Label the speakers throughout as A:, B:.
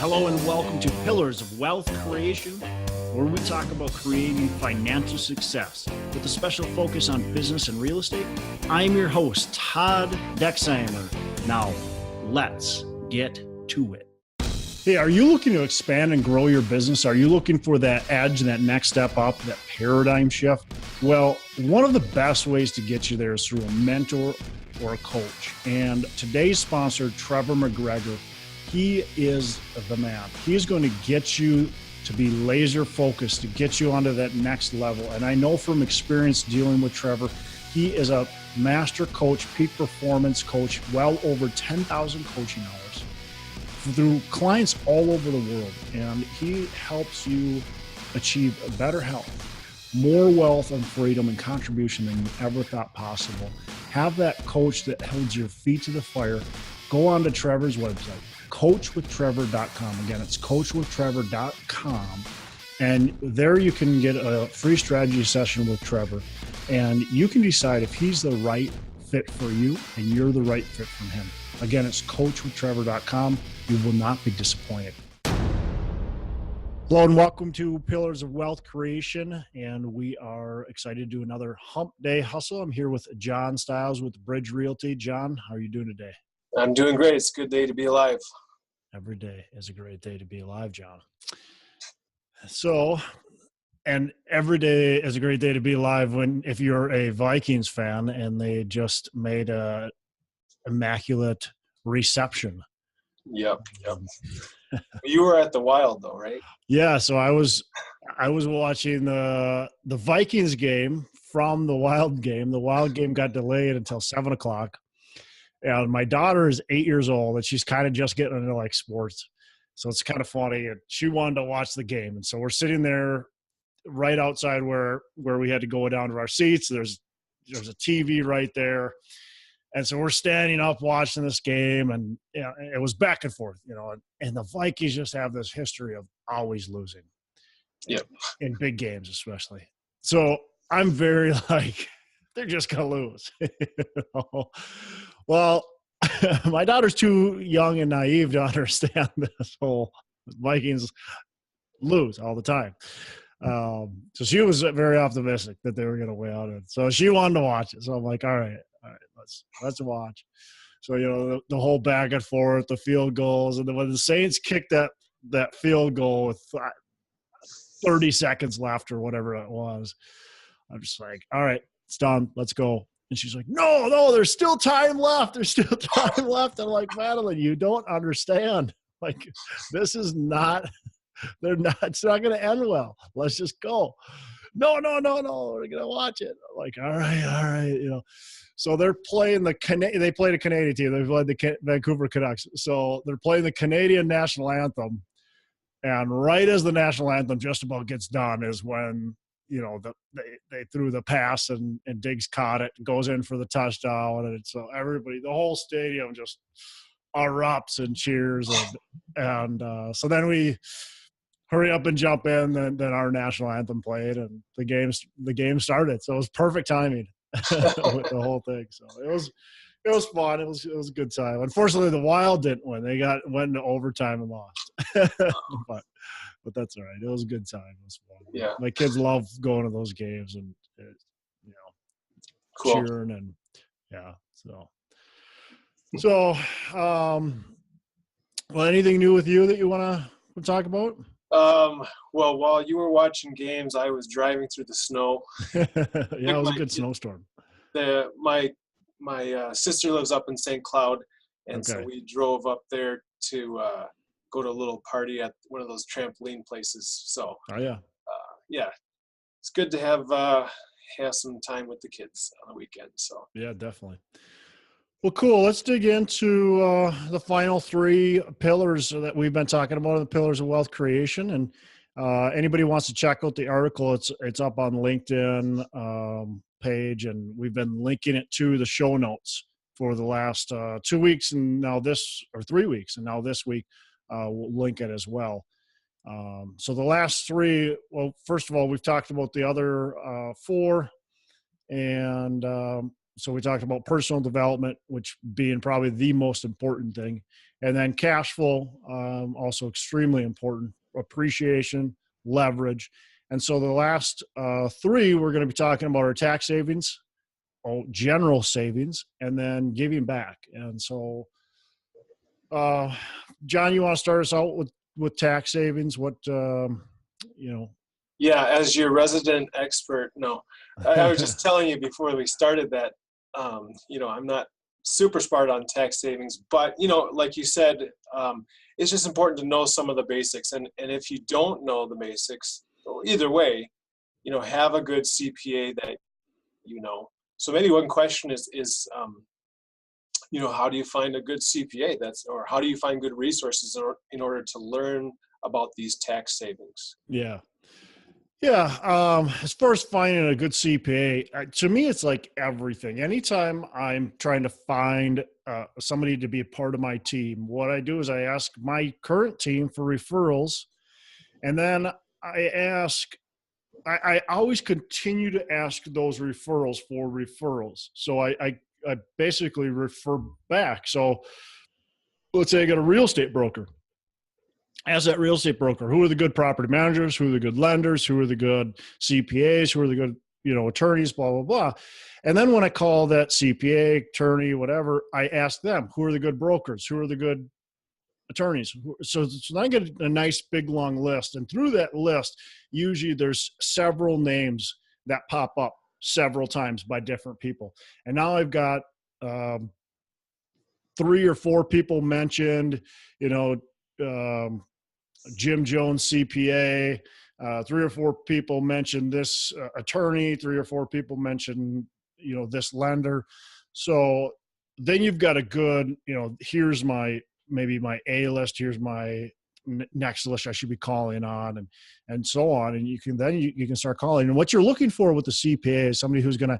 A: Hello and welcome to Pillars of Wealth Creation, where we talk about creating financial success with a special focus on business and real estate. I'm your host, Todd Dexheimer. Now, let's get to it. Hey, are you looking to expand and grow your business? Are you looking for that edge, that next step up, that paradigm shift? Well, one of the best ways to get you there is through a mentor or a coach. And today's sponsor, Trevor McGregor, he is the man. He is going to get you to be laser focused, to get you onto that next level. And I know from experience dealing with Trevor, he is a master coach, peak performance coach, well over 10,000 coaching hours through clients all over the world. And he helps you achieve better health, more wealth and freedom and contribution than you ever thought possible. Have that coach that holds your feet to the fire. Go on to Trevor's website, coachwithtrevor.com. Again, it's coachwithtrevor.com. And there you can get a free strategy session with Trevor. And you can decide if he's the right fit for you and you're the right fit for him. Again, it's coachwithtrevor.com. You will not be disappointed. Hello and welcome to Pillars of Wealth Creation. And we are excited to do another Hump Day Hustle. I'm here with John Stiles with Bridge Realty. John, how are you doing today?
B: I'm doing great. It's a good day to be alive.
A: Every day is a great day to be alive, John. So, and every day is a great day to be alive if you're a Vikings fan and they just made a immaculate reception.
B: Yep. You were at the Wild though, right?
A: Yeah. So I was watching the Vikings game from the Wild game. The Wild game got delayed until 7:00. And my daughter is 8 years old, and she's kind of just getting into like sports. So it's kind of funny. And she wanted to watch the game. And so we're sitting there right outside where we had to go down to our seats. There's a TV right there. And so we're standing up watching this game, and it was back and forth, and the Vikings just have this history of always losing.
B: Yep.
A: In big games, especially. So I'm very like, they're just going to lose. Well, my daughter's too young and naive to understand this whole Vikings lose all the time. So she was very optimistic that they were going to win out. So she wanted to watch it. So I'm like, all right, let's watch. So, the whole back and forth, the field goals. And then when the Saints kicked that field goal with 30 seconds left or whatever it was, I'm just like, all right, it's done. Let's go. And she's like, no, there's still time left. There's still time left. I'm like, Madeline, you don't understand. Like, this is not, it's not going to end well. Let's just go. No, we're going to watch it. I'm like, all right. So they're playing they played a Canadian team. They played the Vancouver Canucks. So they're playing the Canadian national anthem. And right as the national anthem just about gets done is when, they threw the pass and Diggs caught it and goes in for the touchdown. And so everybody, the whole stadium just erupts and cheers. And so then we hurry up and jump in. Then our national anthem played and the game started. So it was perfect timing with the whole thing. So it was fun. It was a good time. Unfortunately, the Wild didn't win. They went into overtime and lost. But that's all right. It was a good time. It was fun.
B: Yeah.
A: My kids love going to those games and
B: Cool.
A: cheering and So well, anything new with you that you want to talk about?
B: Well, while you were watching games, I was driving through the snow.
A: Yeah, it was a good snowstorm.
B: My sister lives up in St. Cloud, and
A: Okay.
B: so we drove up there to go to a little party at one of those trampoline places. So,
A: Oh yeah.
B: Yeah, it's good to have some time with the kids on the weekend. So
A: Yeah, definitely. Well, cool. Let's dig into the final three pillars that we've been talking about, the pillars of wealth creation. And anybody wants to check out the article, it's up on LinkedIn page, and we've been linking it to the show notes for the last 2 weeks, and now 3 weeks, and now this week we'll link it as well. So the last three, well, first of all, we've talked about the other four, and so we talked about personal development, which being probably the most important thing. And then cash flow, also extremely important, appreciation, leverage. And so the last three, we're going to be talking about our tax savings, general savings, and then giving back. And so, John, you want to start us out with tax savings? What,
B: Yeah, as your resident expert, no, I was just telling you before we started that, I'm not super smart on tax savings, but, like you said, it's just important to know some of the basics. And if you don't know the basics, either way, have a good CPA that, So maybe one question is how do you find a good CPA or how do you find good resources in order to learn about these tax savings?
A: Yeah. Yeah. As far as finding a good CPA, to me, it's like everything. Anytime I'm trying to find somebody to be a part of my team, what I do is I ask my current team for referrals. And then I always continue to ask those referrals for referrals. So I basically refer back. So let's say I got a real estate broker. As that real estate broker, who are the good property managers, who are the good lenders, who are the good CPAs, who are the good, attorneys, blah, blah, blah. And then when I call that CPA, attorney, whatever, I ask them, who are the good brokers, who are the good attorneys. So I get a nice big long list. And through that list, usually there's several names that pop up several times by different people. And now I've got 3 or 4 people mentioned, Jim Jones CPA, 3 or 4 people mentioned this attorney, 3 or 4 people mentioned, this lender. So then you've got a good, here's maybe my A list, here's my next list I should be calling on, and so on. And you can start calling. And what you're looking for with the CPA is somebody who's going to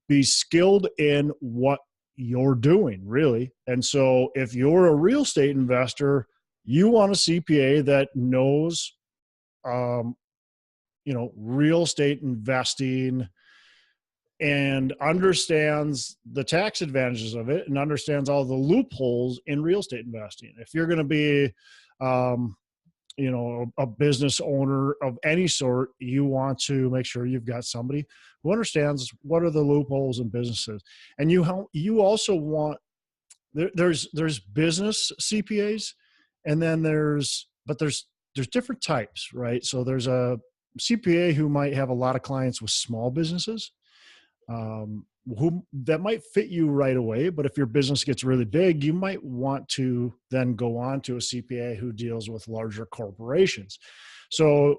A: be skilled in what you're doing, really. And so if you're a real estate investor, you want a CPA that knows, real estate investing and understands the tax advantages of it and understands all the loopholes in real estate investing. If you're going to be, a business owner of any sort, you want to make sure you've got somebody who understands what are the loopholes in businesses. And you also want, there's business CPAs, and then there's different types, right? So there's a CPA who might have a lot of clients with small businesses, who that might fit you right away. But if your business gets really big, you might want to then go on to a CPA who deals with larger corporations. So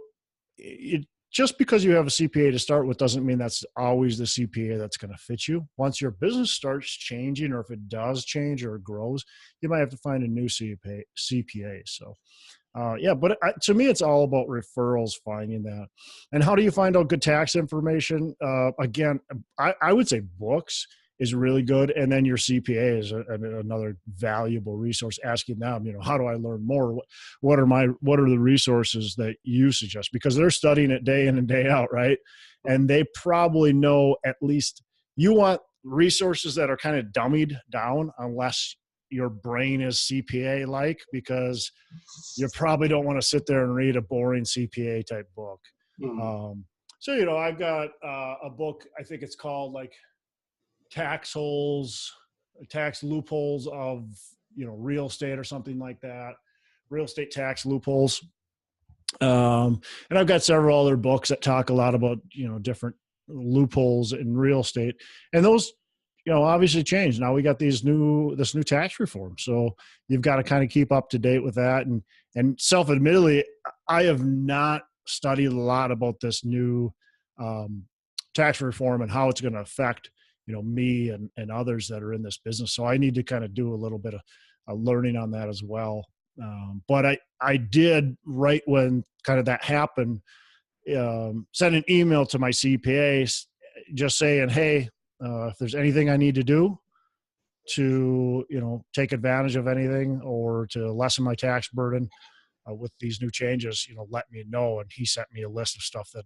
A: just because you have a CPA to start with doesn't mean that's always the CPA that's going to fit you. Once your business starts changing, or if it does change or grows, you might have to find a new CPA. So but to me, it's all about referrals, finding that. And how do you find out good tax information? Again, I would say books is really good. And then your CPA is another valuable resource. Asking them, how do I learn more? What are the resources that you suggest? Because they're studying it day in and day out, right? And they probably know, at least you want resources that are kind of dummied down, unless your brain is CPA like, because you probably don't want to sit there and read a boring CPA type book. Mm-hmm. So, I've got a book, I think it's called like tax loopholes of, real estate or something like that. Real estate tax loopholes. And I've got several other books that talk a lot about, different loopholes in real estate, and those, obviously change. Now we got this new tax reform. So you've got to kind of keep up to date with that. And self-admittedly, I have not studied a lot about this new tax reform and how it's going to affect, me and others that are in this business. So I need to kind of do a little bit of learning on that as well. But I did, right when kind of that happened, send an email to my CPA just saying, hey, if there's anything I need to do to, take advantage of anything or to lessen my tax burden with these new changes, let me know. And he sent me a list of stuff that,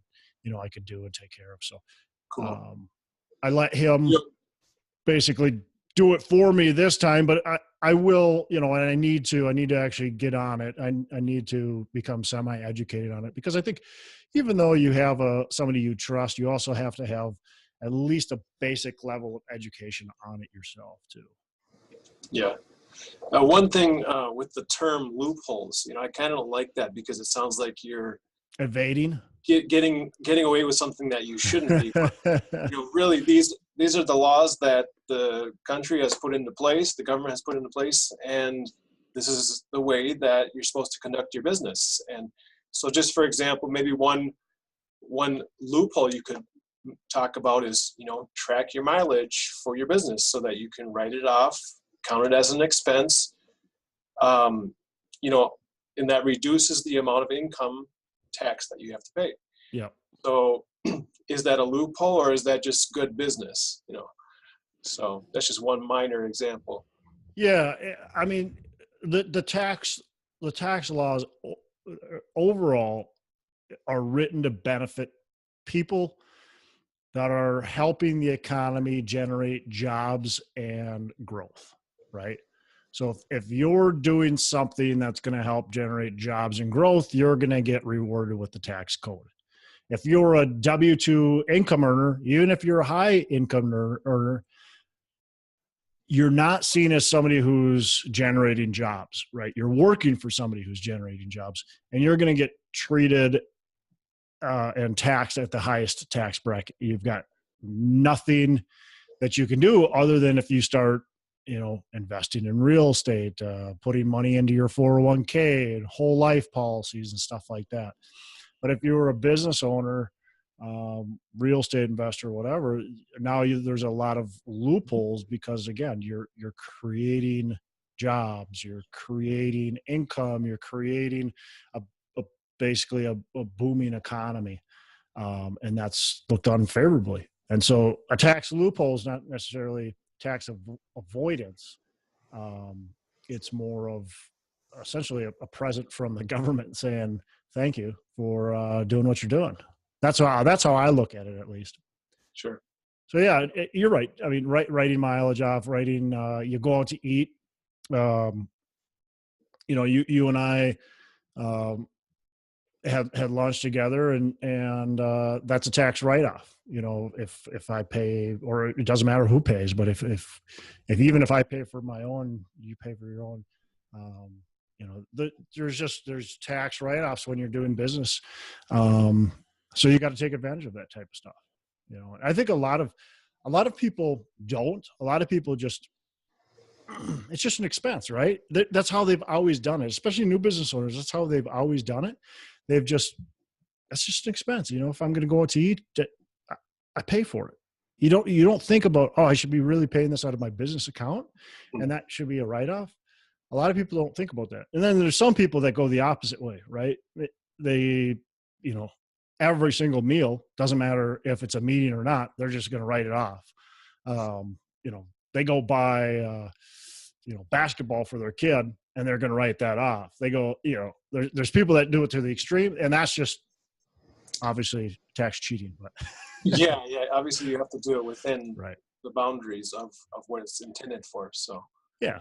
A: I could do and take care of. So cool. I let him basically do it for me this time, but I will, and I need to actually get on it. I need to become semi-educated on it, because I think even though you have somebody you trust, you also have to have at least a basic level of education on it yourself too.
B: Yeah. One thing with the term loopholes, I kind of don't like that, because it sounds like you're
A: Evading.
B: getting away with something that you shouldn't be. But, really, these are the laws that the country has put into place, the government has put into place, and this is the way that you're supposed to conduct your business. And so, just for example, maybe one loophole you could talk about is, track your mileage for your business so that you can write it off, count it as an expense, and that reduces the amount of income tax that you have to pay.
A: Yeah.
B: So is that a loophole, or is that just good business? So that's just one minor example.
A: Yeah. I mean, the tax laws overall are written to benefit people that are helping the economy generate jobs and growth, right? So if you're doing something that's going to help generate jobs and growth, you're going to get rewarded with the tax code. If you're a W-2 income earner, even if you're a high income earner, you're not seen as somebody who's generating jobs, right? You're working for somebody who's generating jobs, and you're going to get treated and taxed at the highest tax bracket. You've got nothing that you can do other than if you start, investing in real estate, putting money into your 401k and whole life policies and stuff like that. But if you're a business owner, real estate investor, whatever, now there's a lot of loopholes, because again, you're creating jobs, you're creating income, you're creating basically a booming economy, and that's looked on favorably. And so a tax loophole is not necessarily tax avoidance. It's more of essentially a present from the government saying thank you for doing what you're doing. That's how I look at it, at least.
B: Sure.
A: So yeah, you're right. I mean, writing mileage off, you go out to eat. You and I had lunch together, and that's a tax write-off. If I pay, or it doesn't matter who pays, but if even if I pay for my own, you pay for your own. There's tax write-offs when you're doing business. So you got to take advantage of that type of stuff. I think a lot of people don't. A lot of people just, it's just an expense, right? That's how they've always done it, especially new business owners. That's how they've always done it. That's just an expense. If I'm going to go out to eat, I pay for it. You don't think about, I should be really paying this out of my business account, and that should be a write-off. A lot of people don't think about that. And then there's some people that go the opposite way, right? They every single meal, doesn't matter if it's a meeting or not, they're just going to write it off. They go buy, basketball for their kid, and they're going to write that off. They go, there's people that do it to the extreme, and that's just obviously tax cheating. But
B: yeah. Obviously, you have to do it within
A: right.
B: the boundaries of what it's intended for. So
A: yeah.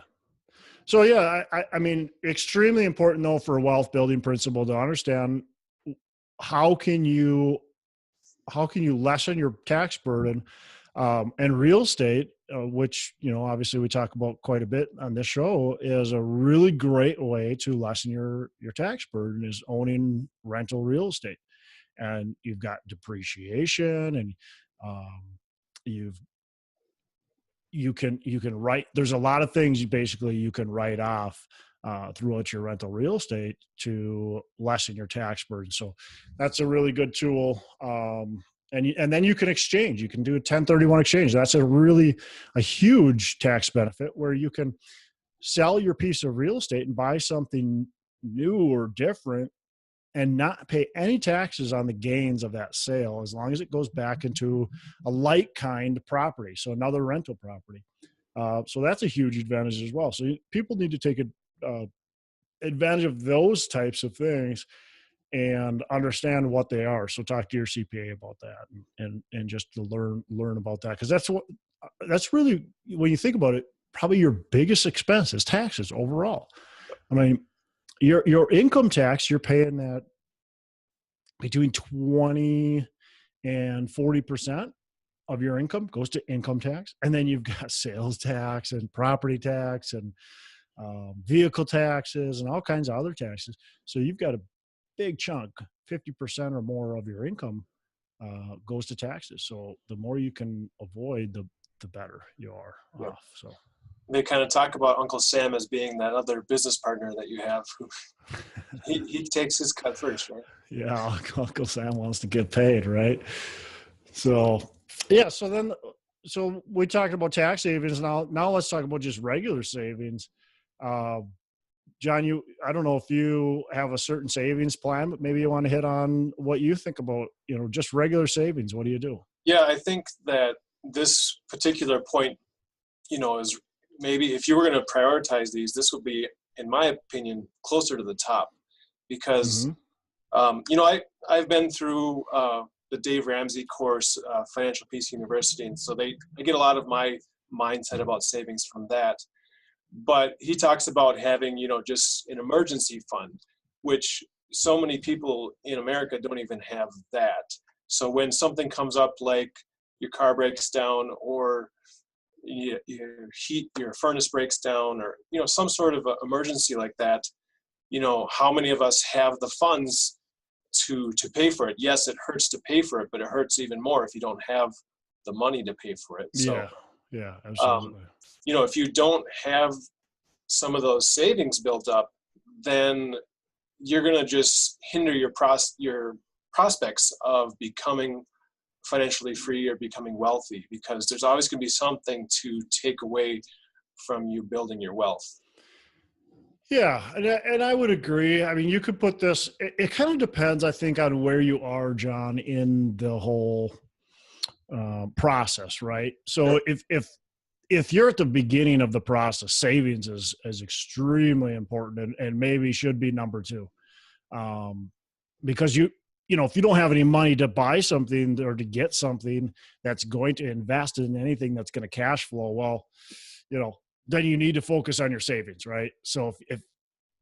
A: So yeah, I mean, extremely important though for a wealth building principle to understand how can you lessen your tax burden, and real estate, which obviously we talk about quite a bit on this show, is a really great way to lessen your tax burden, is owning rental real estate. And you've got depreciation, and you can write, there's a lot of things you can write off throughout your rental real estate to lessen your tax burden. So that's a really good tool. And then you can exchange. You can do a 1031 exchange. That's a huge tax benefit, where you can sell your piece of real estate and buy something new or different and not pay any taxes on the gains of that sale, as long as it goes back into a like kind property, so another rental property. So that's a huge advantage as well. So people need to take advantage of those types of things and understand what they are. So talk to your CPA about that, and just to learn about that, because that's really, when you think about it, probably your biggest expense is taxes overall. I mean, your income tax, you're paying that between 20 and 40% of your income goes to income tax. And then you've got sales tax and property tax and vehicle taxes and all kinds of other taxes. So you've got a big chunk, 50% or more of your income goes to taxes. So the more you can avoid, the better you are off. So
B: they kind of talk about Uncle Sam as being that other business partner that you have who he takes his cut first, right?
A: Yeah, Uncle Sam wants to get paid, right? So yeah, so we talked about tax savings. Now let's talk about just regular savings. John, I don't know if you have a certain savings plan, but maybe you want to hit on what you think about, just regular savings. What do you do?
B: Yeah, I think that this particular point, is maybe if you were going to prioritize these, this would be, in my opinion, closer to the top because, I've been through the Dave Ramsey course, Financial Peace University, and so I get a lot of my mindset about savings from that. But he talks about having, just an emergency fund, which so many people in America don't even have that. So when something comes up, like your car breaks down or your furnace breaks down or, some sort of emergency like that, how many of us have the funds to pay for it? Yes, it hurts to pay for it, but it hurts even more if you don't have the money to pay for it. So,
A: yeah, absolutely.
B: If you don't have some of those savings built up, then you're going to just hinder your prospects of becoming financially free or becoming wealthy, because there's always going to be something to take away from you building your wealth.
A: Yeah, and I would agree. I mean, you could put this, it kind of depends, I think, on where you are, John, in the whole process, right? So if you're at the beginning of the process, savings is extremely important and maybe should be number two. Because if you don't have any money to buy something or to get something that's going to invest in anything that's going to cash flow, well, then you need to focus on your savings, right? So if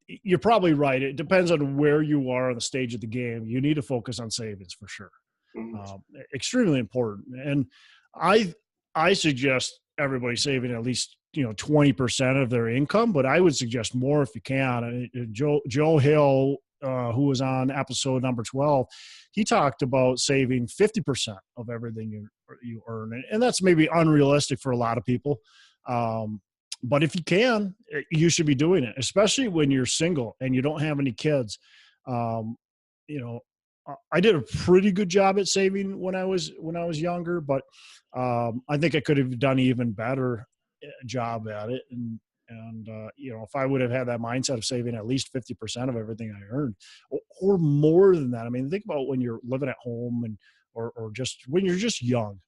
A: you're probably right, it depends on where you are on the stage of the game. You need to focus on savings for sure. Extremely important. And I suggest everybody saving at least 20% of their income, but I would suggest more if you can. Joe Hill, who was on episode number 12, he talked about saving 50% of everything you earn, and that's maybe unrealistic for a lot of people. But if you can, you should be doing it, especially when you're single and you don't have any kids. I did a pretty good job at saving when I was younger, but I think I could have done an even better job at it. And if I would have had that mindset of saving at least 50% of everything I earned, or more than that. I mean, think about when you're living at home or just when you're just young,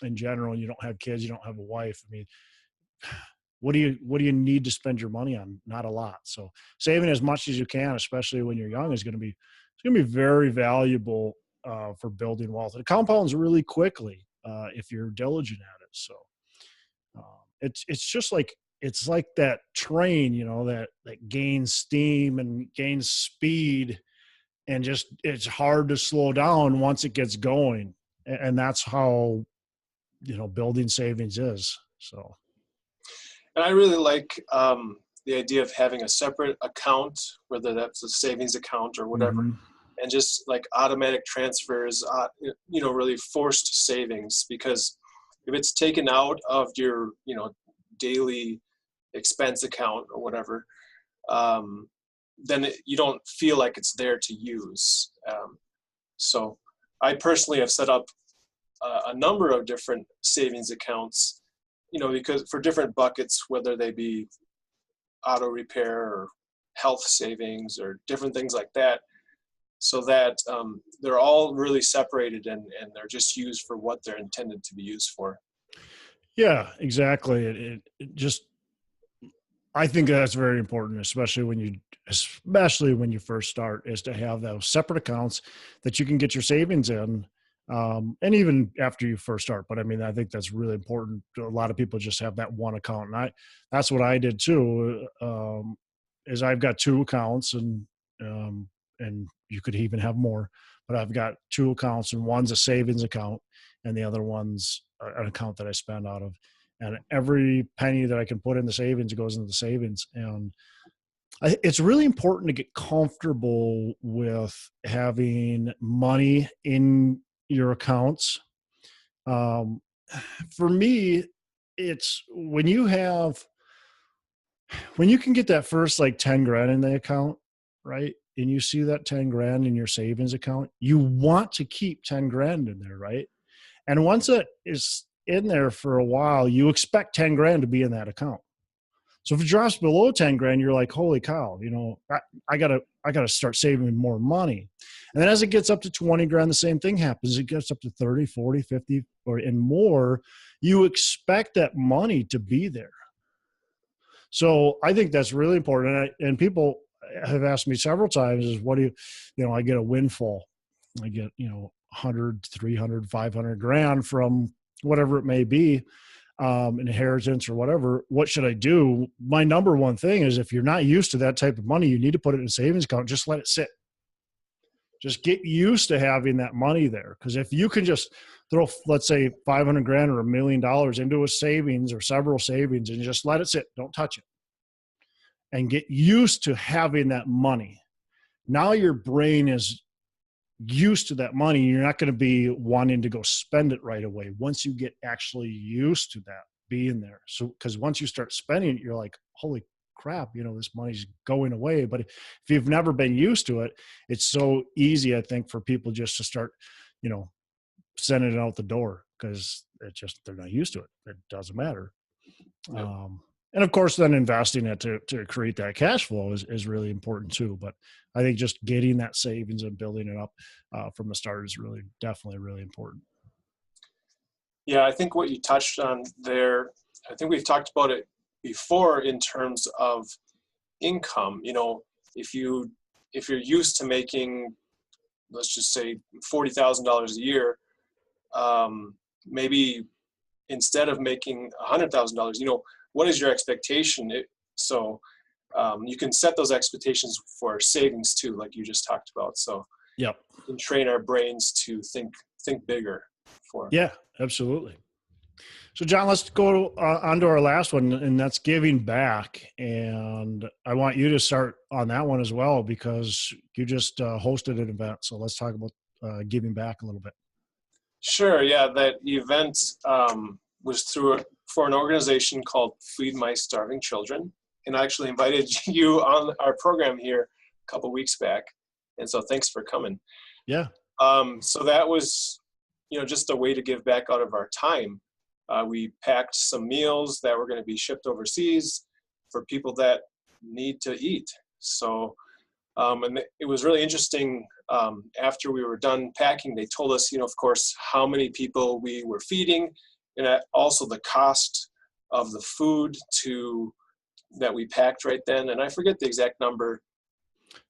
A: in general, you don't have kids, you don't have a wife. I mean, what do you need to spend your money on? Not a lot. So saving as much as you can, especially when you're young, is going to be very valuable for building wealth. It compounds really quickly if you're diligent at it. So it's just like, it's like that train, that gains steam and gains speed, and just it's hard to slow down once it gets going. And that's how building savings is. So.
B: And I really like the idea of having a separate account, whether that's a savings account or whatever, and just like automatic transfers, really forced savings. Because if it's taken out of your, daily expense account or whatever, then you don't feel like it's there to use. So I personally have set up a number of different savings accounts, because for different buckets, whether they be auto repair or health savings or different things like that, so that they're all really separated and they're just used for what they're intended to be used for.
A: Yeah, exactly. I think that's very important, especially when you first start, is to have those separate accounts that you can get your savings in, And even after you first start. But I mean, I think that's really important. A lot of people just have that one account, and that's what I did too. Is I've got two accounts, and you could even have more, but I've got two accounts, and one's a savings account, and the other one's an account that I spend out of. And every penny that I can put in the savings goes into the savings. And it's really important to get comfortable with having money in your accounts. Um, for me, it's when you can get that first like 10 grand in the account, right? And you see that 10 grand in your savings account, you want to keep 10 grand in there, right? And once it is in there for a while, you expect 10 grand to be in that account. So if it drops below 10 grand, you're like, holy cow, I gotta start saving more money. And then as it gets up to 20 grand, the same thing happens. It gets up to 30, 40, 50 or and more. You expect that money to be there. So I think that's really important. And people have asked me several times is what do I get a windfall. I get, 100, 300, 500 grand from whatever it may be, inheritance or whatever. What should I do? My number one thing is if you're not used to that type of money, you need to put it in a savings account. Just let it sit. Just get used to having that money there. Because if you can just throw, let's say 500 grand or $1 million into a savings or several savings and just let it sit, don't touch it, and get used to having that money. Now your brain is used to that money. You're not going to be wanting to go spend it right away once you get actually used to that being there. So, because once you start spending it, you're like, holy crap, this money's going away. But if you've never been used to it, it's so easy, I think, for people just to start, sending it out the door because they're not used to it. It doesn't matter. Yep. And of course, then investing it to create that cash flow is really important too. But I think just getting that savings and building it up from the start is definitely really important.
B: Yeah, I think what you touched on there, I think we've talked about it before in terms of income. If you're used to making, let's just say $40,000 a year, maybe instead of making $100,000, what is your expectation? So you can set those expectations for savings too, like you just talked about. So
A: yep,
B: we can train our brains to think bigger.
A: Yeah, absolutely. So John, let's go on to our last one, and that's giving back. And I want you to start on that one as well, because you just hosted an event. So let's talk about giving back a little bit.
B: Sure. Yeah, that event was for an organization called Feed My Starving Children. And I actually invited you on our program here a couple weeks back. And so thanks for coming.
A: Yeah.
B: So that was, just a way to give back out of our time. We packed some meals that were going to be shipped overseas for people that need to eat. So, and it was really interesting. After we were done packing, they told us, of course, how many people we were feeding, and also the cost of the food that we packed right then. And I forget the exact number.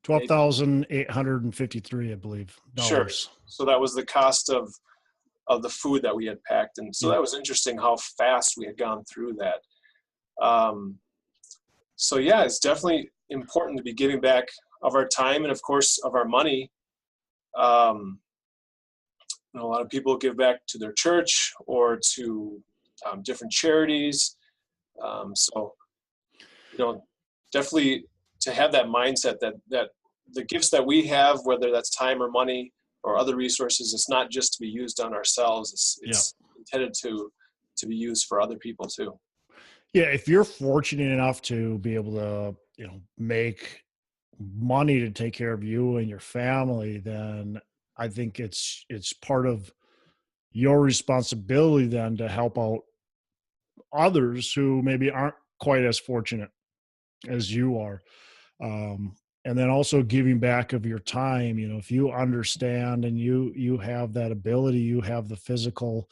A: $12,853, I believe.
B: Sure. So that was the cost of the food that we had packed. And so that was interesting how fast we had gone through that. So yeah, it's definitely important to be giving back of our time and of course of our money. A lot of people give back to their church or to different charities. So, definitely to have that mindset that the gifts that we have, whether that's time or money or other resources, it's not just to be used on ourselves. It's intended to be used for other people too.
A: Yeah. If you're fortunate enough to be able to, make money to take care of you and your family, then I think it's part of your responsibility then to help out others who maybe aren't quite as fortunate as you are. And then also giving back of your time. If you understand and you have that ability, you have the physical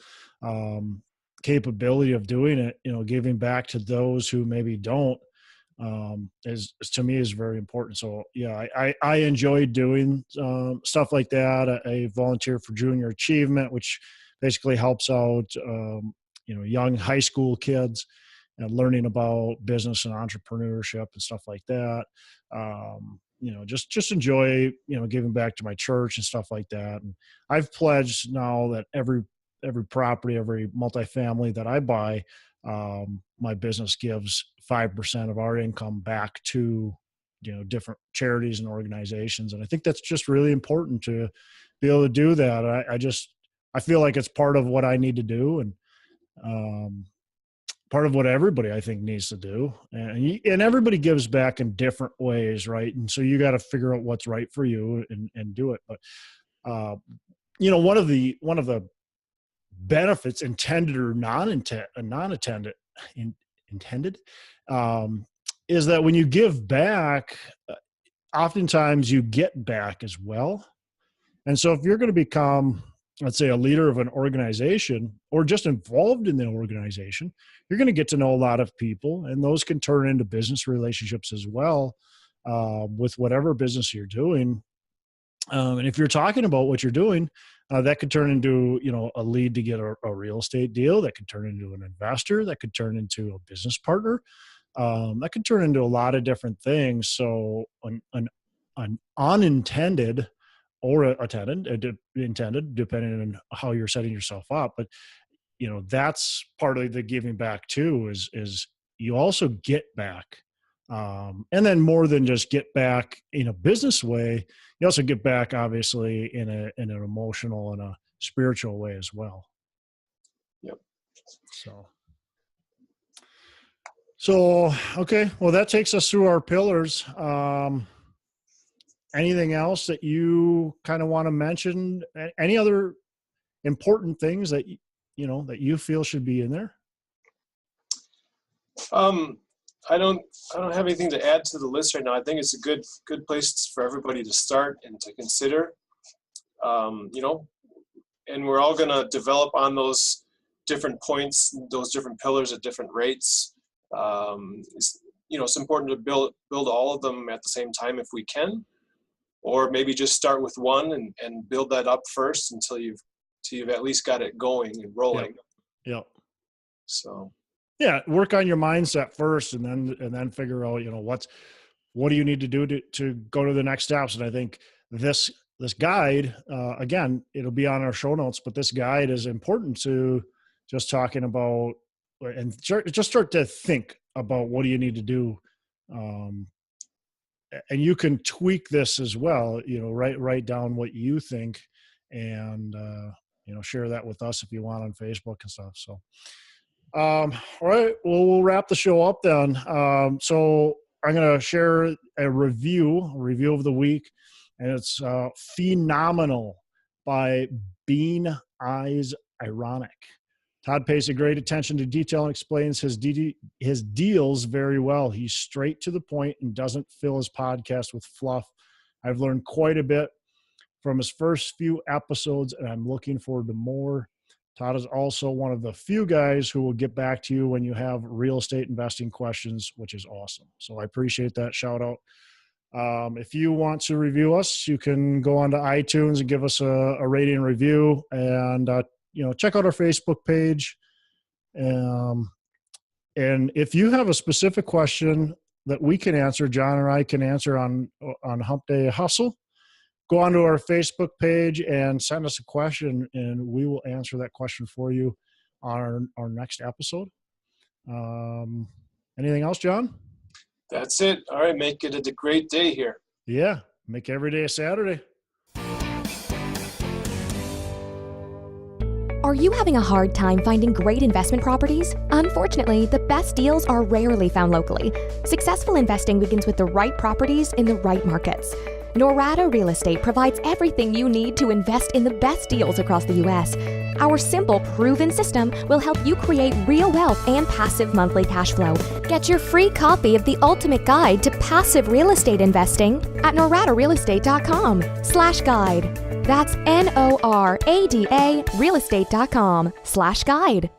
A: capability of doing it, giving back to those who maybe don't, is to me is very important. So yeah, I enjoy doing stuff like that. I volunteer for Junior Achievement, which basically helps out young high school kids and learning about business and entrepreneurship and stuff like that. Just enjoy giving back to my church and stuff like that. And I've pledged now that every property, every multifamily that I buy, my business gives 5% of our income back to different charities and organizations. And I think that's just really important to be able to do that. I feel like it's part of what I need to do, and part of what everybody I think needs to do. And everybody gives back in different ways, right? And so you got to figure out what's right for you and do it. But one of the benefits, intended or non-intended, is that when you give back, oftentimes you get back as well. And so if you're going to become, let's say, a leader of an organization or just involved in the organization, you're going to get to know a lot of people, and those can turn into business relationships as well, with whatever business you're doing. And if you're talking about what you're doing, that could turn into, a lead to get a real estate deal. That could turn into an investor. That could turn into a business partner. That could turn into a lot of different things. So an unintended or intended, depending on how you're setting yourself up. But, that's part of the giving back too, is you also get back. And then more than just get back in a business way, you also get back obviously in an emotional and a spiritual way as well.
B: Yep.
A: So, okay. Well, that takes us through our pillars. Anything else that you kind of want to mention? Any other important things that you feel should be in there?
B: I don't have anything to add to the list right now. I think it's a good place for everybody to start and to consider. And we're all going to develop on those different points, those different pillars at different rates. It's important to build all of them at the same time if we can, or maybe just start with one and build that up first until you've at least got it going and rolling.
A: Yeah.
B: So.
A: Yeah, work on your mindset first, and then figure out, what do you need to do to go to the next steps. And I think this guide, again, it'll be on our show notes, but this guide is important to just talking about, and just start to think about what do you need to do. And you can tweak this as well, write down what you think, and share that with us if you want on Facebook and stuff. So. All right. Well, we'll wrap the show up then. So I'm going to share a review of the week, and it's Phenomenal by Bean Eyes Ironic. Todd pays a great attention to detail and explains his deals very well. He's straight to the point and doesn't fill his podcast with fluff. I've learned quite a bit from his first few episodes, and I'm looking forward to more. Todd is also one of the few guys who will get back to you when you have real estate investing questions, which is awesome. So I appreciate that shout out. If you want to review us, you can go onto iTunes and give us a rating and review, and check out our Facebook page. And if you have a specific question that we can answer, John and I can answer on Hump Day Hustle, go onto our Facebook page and send us a question, and we will answer that question for you on our next episode. Anything else, John?
B: That's it. All right. Make it a great day here.
A: Yeah. Make every day a Saturday.
C: Are you having a hard time finding great investment properties? Unfortunately, the best deals are rarely found locally. Successful investing begins with the right properties in the right markets. Norada Real Estate provides everything you need to invest in the best deals across the U.S. Our simple, proven system will help you create real wealth and passive monthly cash flow. Get your free copy of the ultimate guide to passive real estate investing at noradarealestate.com/guide. That's NORADA realestate.com/guide.